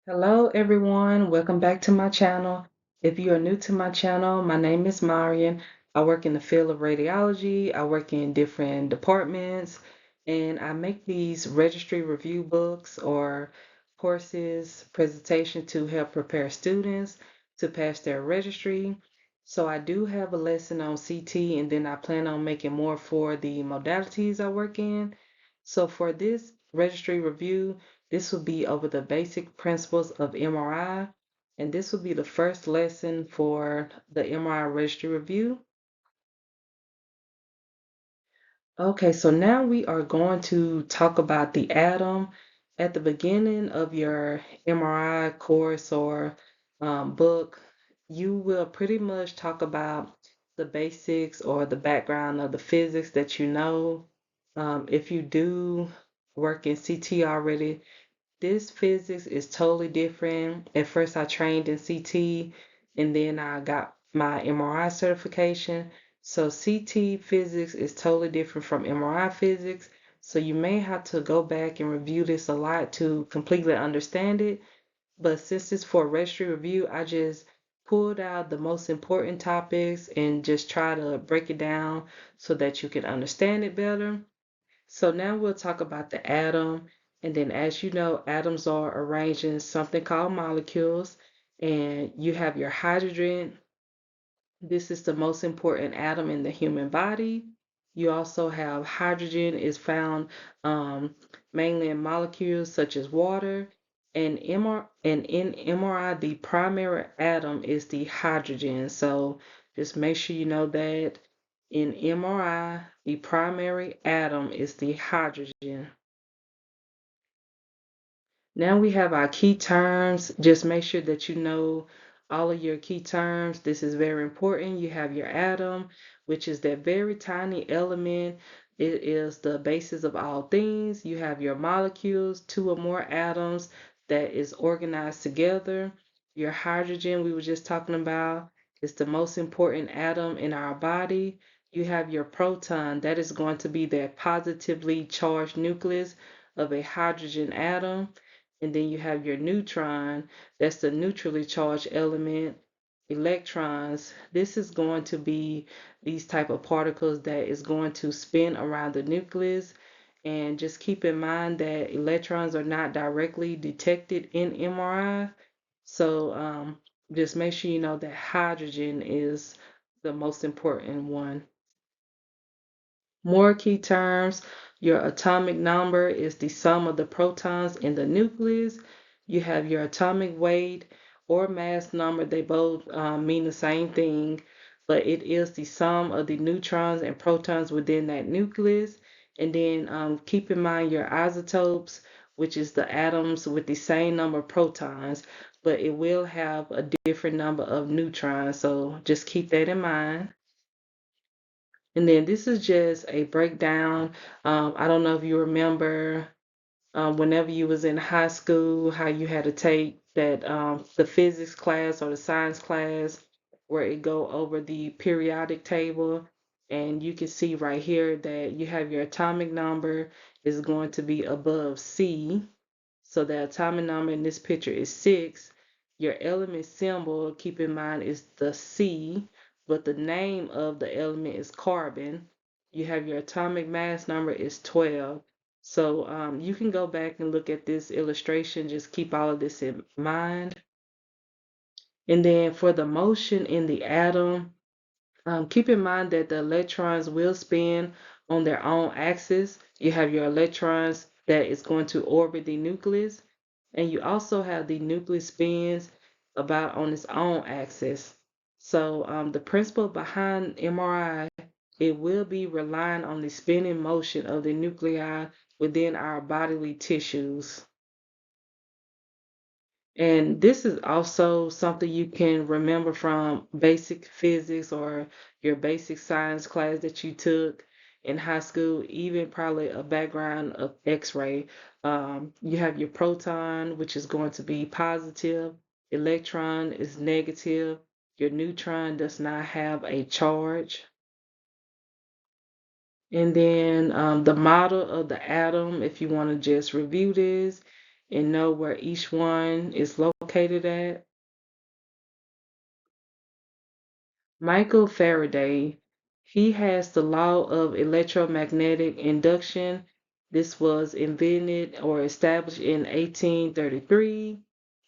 Hello everyone, welcome back to my channel. If you are new to my channel, my name is Marian. I work in the field of radiology. I work in different departments and I make these registry review books or courses, presentation to help prepare students to pass their registry. So I do have a lesson on CT and then I plan on making more for the modalities I work in. So for this registry review, this will be over the basic principles of MRI, and this will be the first lesson for the MRI registry review. Okay, so now we are going to talk about the atom. At the beginning of your MRI course or book, you will pretty much talk about the basics or the background of the physics that you know. If you do work in CT already, this physics is totally different. At first, I trained in CT and then I got my MRI certification. So, CT physics is totally different from MRI physics. So, you may have to go back and review this a lot to completely understand it. But since it's for registry review, I just pulled out the most important topics and just try to break it down so that you can understand it better. So now we'll talk about the atom. And then as you know, atoms are arranged in something called molecules. And you have your hydrogen. This is the most important atom in the human body. You also have hydrogen is found mainly in molecules such as water. And in MRI, the primary atom is the hydrogen. So just make sure you know that in MRI, the primary atom is the hydrogen. Now we have our key terms. Just make sure that you know all of your key terms. This is very important. You have your atom, which is that very tiny element. It is the basis of all things. You have your molecules, two or more atoms that is organized together. Your hydrogen, we were just talking about, is the most important atom in our body. You have your proton, that is going to be that positively charged nucleus of a hydrogen atom. And then you have your neutron, that's the neutrally charged element. Electrons, this is going to be these type of particles that is going to spin around the nucleus. And just keep in mind that electrons are not directly detected in MRI. So just make sure you know that hydrogen is the most important one. More key terms. Your atomic number is the sum of the protons in the nucleus. You have your atomic weight or mass number. They both mean the same thing, but it is the sum of the neutrons and protons within that nucleus. And then keep in mind your isotopes, which is the atoms with the same number of protons, but it will have a different number of neutrons. So just keep that in mind. And then this is just a breakdown. I don't know if you remember whenever you was in high school, how you had to take that the physics class or the science class where it go over the periodic table. And you can see right here that you have your atomic number is going to be above C. So the atomic number in this picture is 6. Your element symbol, keep in mind, is the C, but the name of the element is carbon. You have your atomic mass number is 12. So you can go back and look at this illustration. Just keep all of this in mind. And then for the motion in the atom, keep in mind that the electrons will spin on their own axis. You have your electrons that is going to orbit the nucleus, and you also have the nucleus spins about on its own axis. So the principle behind MRI, it will be relying on the spinning motion of the nuclei within our bodily tissues. And this is also something you can remember from basic physics or your basic science class that you took in high school, even probably a background of X-ray. You have your proton, which is going to be positive, electron is negative, your neutron does not have a charge. And then the model of the atom, if you want to just review this, and know where each one is located at. Michael Faraday, he has the law of electromagnetic induction. This was invented or established in 1833.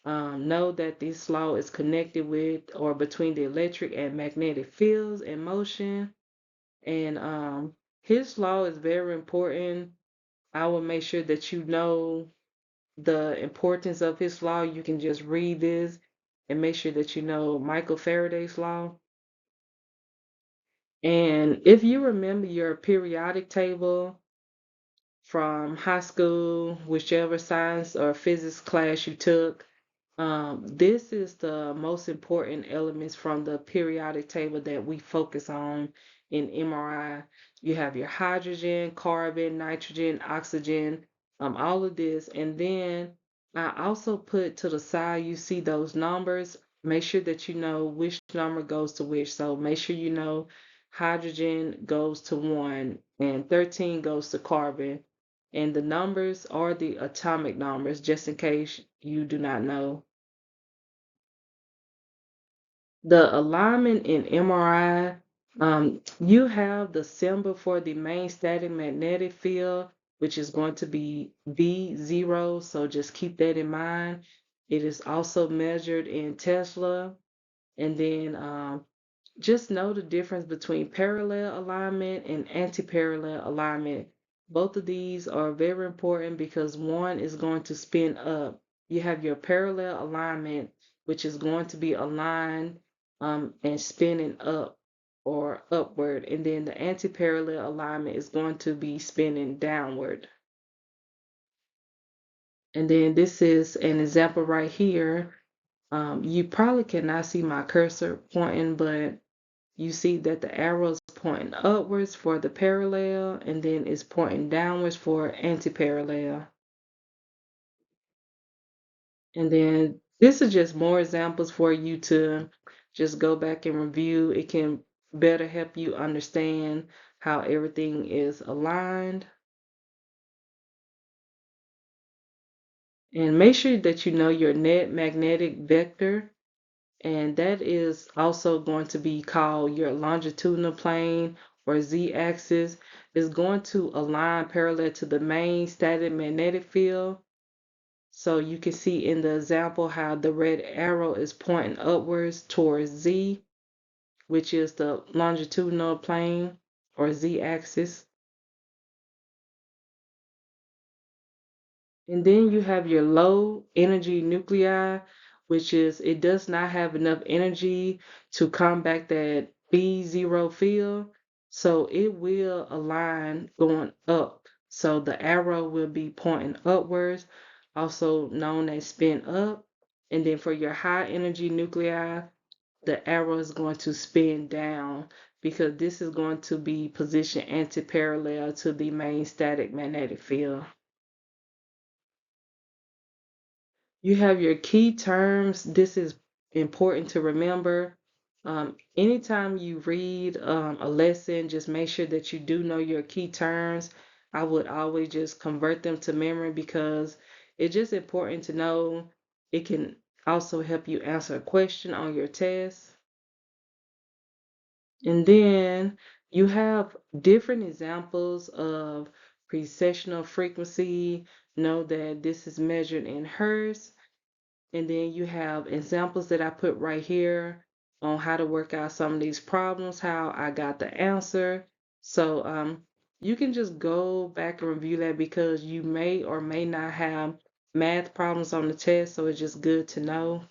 Know that this law is connected with or between the electric and magnetic fields in motion. And his law is very important. I will make sure that you know the importance of his law. You can just read this and make sure that you know Michael Faraday's law. And if you remember your periodic table from high school, whichever science or physics class you took, this is the most important elements from the periodic table that we focus on in MRI. You have your hydrogen, carbon, nitrogen, oxygen, all of this. And then I also put to the side, you see those numbers. Make sure that you know which number goes to which. So make sure you know hydrogen goes to 1 and 13 goes to carbon. And the numbers are the atomic numbers, just in case you do not know. The alignment in MRI, you have the symbol for the main static magnetic field, which is going to be V0. So just keep that in mind. It is also measured in Tesla. And then just know the difference between parallel alignment and anti-parallel alignment. Both of these are very important because one is going to spin up. You have your parallel alignment, which is going to be aligned and spinning up or upward. And then the anti-parallel alignment is going to be spinning downward. And then this is an example right here. You probably cannot see my cursor pointing, but you see that the arrow is pointing upwards for the parallel and then it's pointing downwards for anti-parallel. And then this is just more examples for you to just go back and review. It can better help you understand how everything is aligned. And make sure that you know your net magnetic vector. And that is also going to be called your longitudinal plane or z-axis. Is going to align parallel to the main static magnetic field. So you can see in the example how the red arrow is pointing upwards towards z, which is the longitudinal plane or z-axis. And then you have your low energy nuclei, which is it does not have enough energy to combat that B0 field. So it will align going up. So the arrow will be pointing upwards, also known as spin up. And then for your high energy nuclei, the arrow is going to spin down because this is going to be positioned anti-parallel to the main static magnetic field. You have your key terms. This is important to remember. Anytime you read a lesson, just make sure that you do know your key terms. I would always just convert them to memory because it's just important to know. It can also help you answer a question on your test. And then you have different examples of precessional frequency. Know that this is measured in hertz. And then you have examples that I put right here on how to work out some of these problems, how I got the answer. So you can just go back and review that because you may or may not have math problems on the test, so it's just good to know.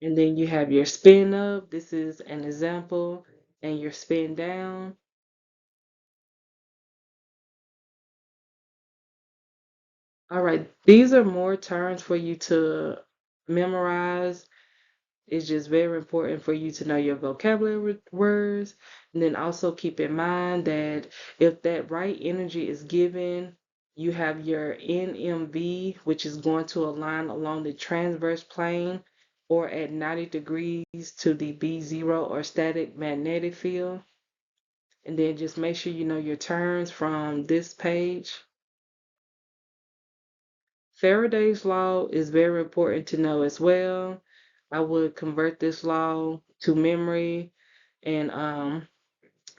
And then you have your spin up. This is an example, and your spin down. All right, these are more terms for you to memorize. It's just very important for you to know your vocabulary words. And then also keep in mind that if that right energy is given, you have your NMV, which is going to align along the transverse plane or at 90 degrees to the B0 or static magnetic field. And then just make sure you know your terms from this page. Faraday's law is very important to know as well. I would convert this law to memory. And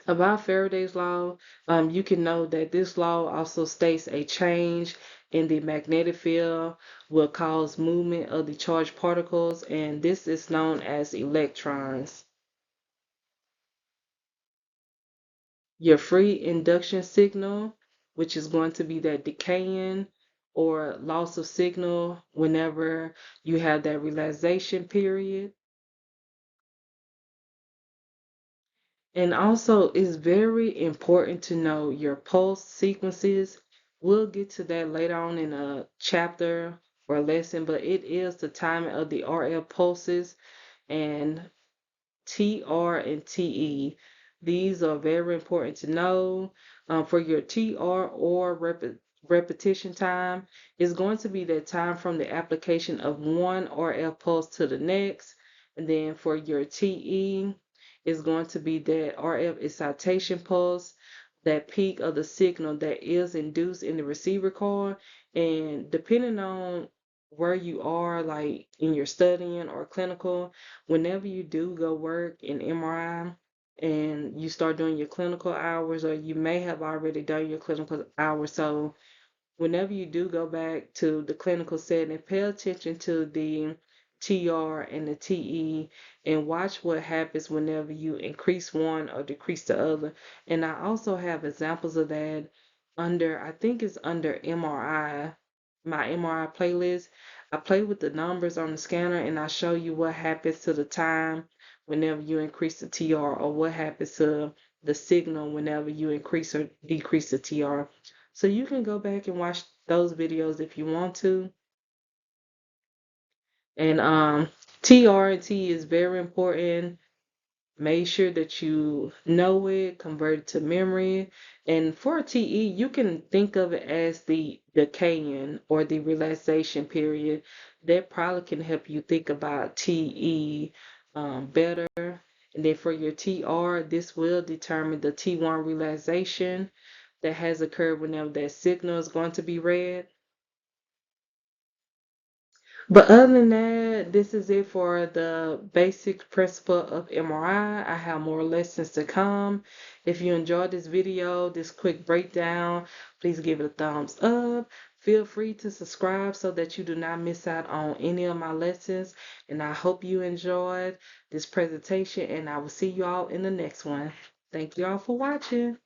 about Faraday's law, you can know that this law also states a change in the magnetic field will cause movement of the charged particles, and this is known as electrons. Your free induction signal, which is going to be that decaying or loss of signal whenever you have that relaxation period. And also, it's very important to know your pulse sequences. We'll get to that later on in a chapter or lesson, but it is the timing of the RF pulses and TR and TE. These are very important to know. For your TR or repetition time is going to be that time from the application of one RF pulse to the next. And then for your TE is going to be that RF excitation pulse, that peak of the signal that is induced in the receiver coil. And depending on where you are, like in your studying or clinical, whenever you do go work in MRI and you start doing your clinical hours, or you may have already done your clinical hours, so whenever you do go back to the clinical setting, pay attention to the TR and the TE and watch what happens whenever you increase one or decrease the other. And I also have examples of that under, I think it's under MRI, my MRI playlist. I play with the numbers on the scanner and I show you what happens to the time whenever you increase the TR, or what happens to the signal whenever you increase or decrease the TR. So you can go back and watch those videos if you want to. And TRT is very important. Make sure that you know it, convert it to memory. And for TE, you can think of it as the decaying or the relaxation period. That probably can help you think about TE better. And then for your TR, this will determine the T1 relaxation that has occurred whenever that signal is going to be read. But other than that, this is it for the basic principle of MRI. I have more lessons to come. If you enjoyed this video, this quick breakdown, please give it a thumbs up. Feel free to subscribe so that you do not miss out on any of my lessons. And I hope you enjoyed this presentation, and I will see you all in the next one. Thank you all for watching.